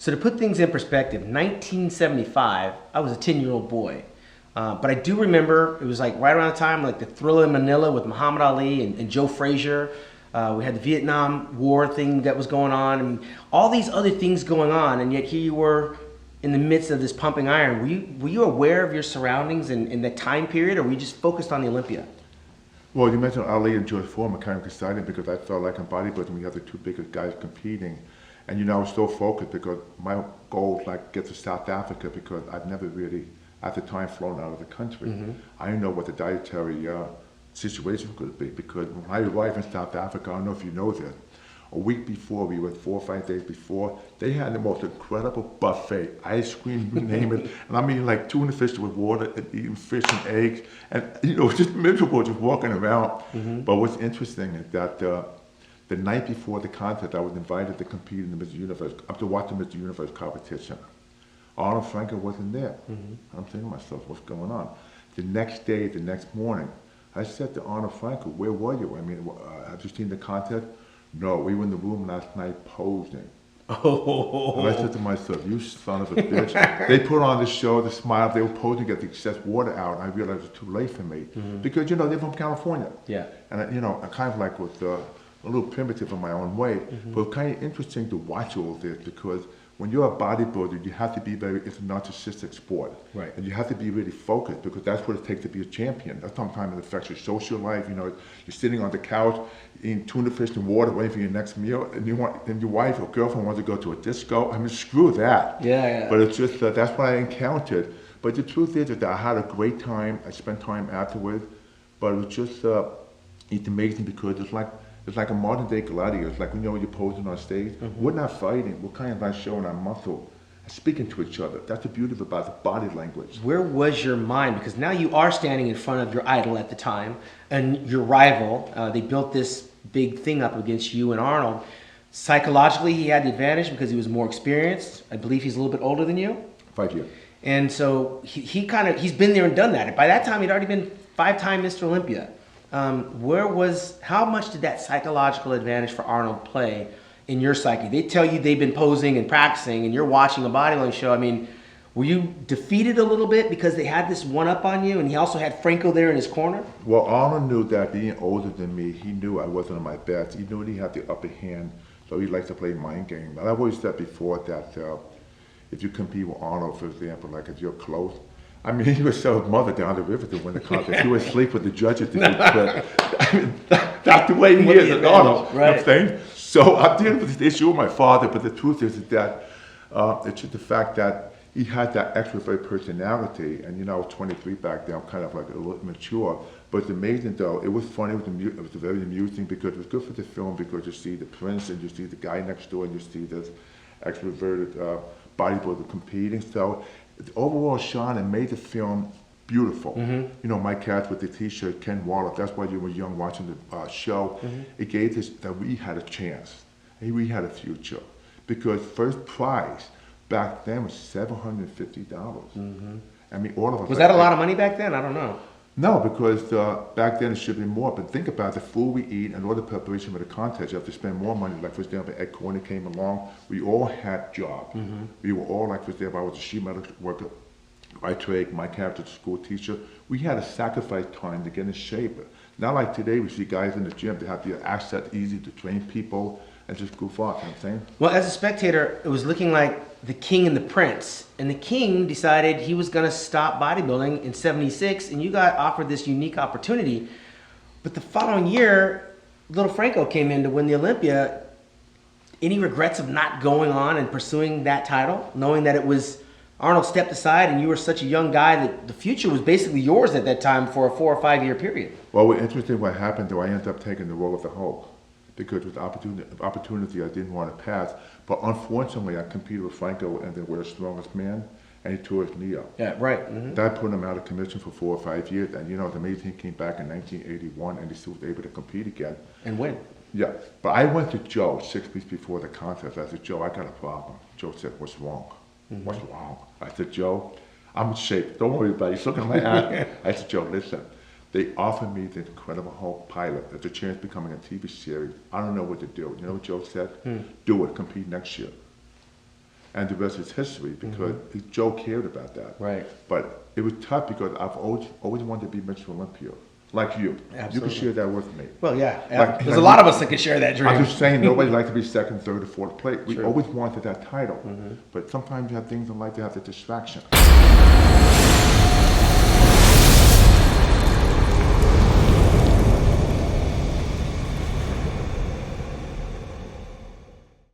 So to put things in perspective, 1975, I was a 10-year-old boy. But I do remember it was like right around the time like the Thriller in Manila with Muhammad Ali and Joe Frazier. We had the Vietnam War thing that was going on, and all these other things going on, and yet here you were in the midst of this pumping iron. Were you aware of your surroundings in that time period, or were you just focused on the Olympia? Well, you mentioned Ali and George Foreman, kind of excited because I felt like in bodybuilding we have the two biggest guys competing. And I was so focused because my goal was like get to South Africa because I'd never really, at the time, flown out of the country. I didn't know what the dietary situation could be because when I arrived in South Africa, I don't know if you know this, a week before, we were 4 or 5 days before, they had the most incredible buffet, ice cream, you name it. And I'm eating like tuna fish with water and eating fish and eggs. And it's just miserable just walking around. But what's interesting is that the night before the contest, I was invited to compete in the Mr. Universe, to watch the Mr. Universe competition. Arnold Franco wasn't there. I'm thinking to myself, what's going on? The next day, the next morning, I said to Arnold Franco, where were you? I mean, have you seen the contest? No, we were in the room last night posing. Oh. And I said to myself, you son of a bitch. They put on the show, the smile, they were posing to get the excess water out, and I realized it was too late for me. Because, they're from California. Yeah. And, I kind of like was a little primitive in my own way, but it's kind of interesting to watch all this because when you're a bodybuilder, you have to be it's a narcissistic sport. Right. And you have to be really focused because that's what it takes to be a champion. That's sometimes it affects your social life. You're sitting on the couch, eating tuna fish and water, waiting for your next meal, and then your wife or girlfriend wants to go to a disco. I mean, screw that. Yeah. But it's just, that's what I encountered. But the truth is that I had a great time. I spent time afterwards, but it was just, it's amazing because it's like a modern day gladiator. It's like when you're posing on stage, we're not fighting, we're kind of like showing our muscle, speaking to each other. That's the beauty about the body language. Where was your mind? Because now you are standing in front of your idol at the time and your rival. They built this big thing up against you and Arnold. Psychologically, he had the advantage because he was more experienced. I believe he's a little bit older than you. 5 years. And so he's been there and done that. By that time, he'd already been 5-time Mr. Olympia. How much did that psychological advantage for Arnold play in your psyche? They tell you they've been posing and practicing and you're watching a bodybuilding show. I mean, were you defeated a little bit because they had this one up on you and he also had Franco there in his corner? Well, Arnold knew that being older than me, he knew I wasn't on my best. He knew he had the upper hand, so he likes to play mind game. And I've always said before that if you compete with Arnold, for example, like if you're close, I mean, he would sell his mother down the river to win the contest. He would sleep with the judges if he could. I mean, that's the way he is at Arnold. Right. You know what I'm saying? So I'm dealing with this issue with my father, but the truth is that it's just the fact that he had that extrovert personality, and I was 23 back then, I'm kind of like a little mature. But it's amazing though, it was funny, it was very amusing because it was good for the film because you see the prince and you see the guy next door and you see this extroverted bodybuilder competing. So overall, Shawn, it made the film beautiful. My cats with the t-shirt, Ken Wallace, that's why you were young watching the show. It gave us that we had a chance, and we had a future. Because first prize back then was $750. I mean, all of us. Was that a lot of money back then? I don't know. No, because back then it should be more. But think about the food we eat and all the preparation for the contest. You have to spend more money. Like, for example, Ed Corney came along. We all had jobs. We were all, like, for example, I was a sheet metal worker by trade. My character was a school teacher. We had to sacrifice time to get in shape. Not like today, we see guys in the gym. They have the access easy to train people and just goof off, you know what I'm saying? Well, as a spectator, it was looking like the king and the prince. And the king decided he was going to stop bodybuilding in 76, and you got offered this unique opportunity. But the following year, little Franco came in to win the Olympia. Any regrets of not going on and pursuing that title, knowing that it was Arnold stepped aside and you were such a young guy that the future was basically yours at that time for a 4 or 5 year period? Well, what's interesting what happened, though, I ended up taking the role of the Hulk. Because with opportunity I didn't want to pass. But unfortunately, I competed with Franco and then we're the strongest man, and he tore his knee out. Yeah, right. That put him out of commission for 4 or 5 years, and the amazing he came back in 1981 and he still was able to compete again. And win. Yeah, but I went to Joe 6 weeks before the contest. I said, Joe, I got a problem. Joe said, what's wrong? What's wrong? I said, Joe, I'm in shape. Don't worry about it. He's looking at my hand. I said, Joe, listen. They offered me the Incredible Hulk pilot. There's a chance of becoming a TV series. I don't know what to do. You know what Joe said? Do it. Compete next year. and the rest is history because Joe cared about that. Right. But it was tough because I've always wanted to be Mr. Olympia, like you. Absolutely. You can share that with me. Well, yeah. Like- There's a like lot you- of us that can share that dream. I'm just saying, nobody liked to be second, third, or fourth place. We True. always wanted that title. But sometimes you have things in life that have the distraction.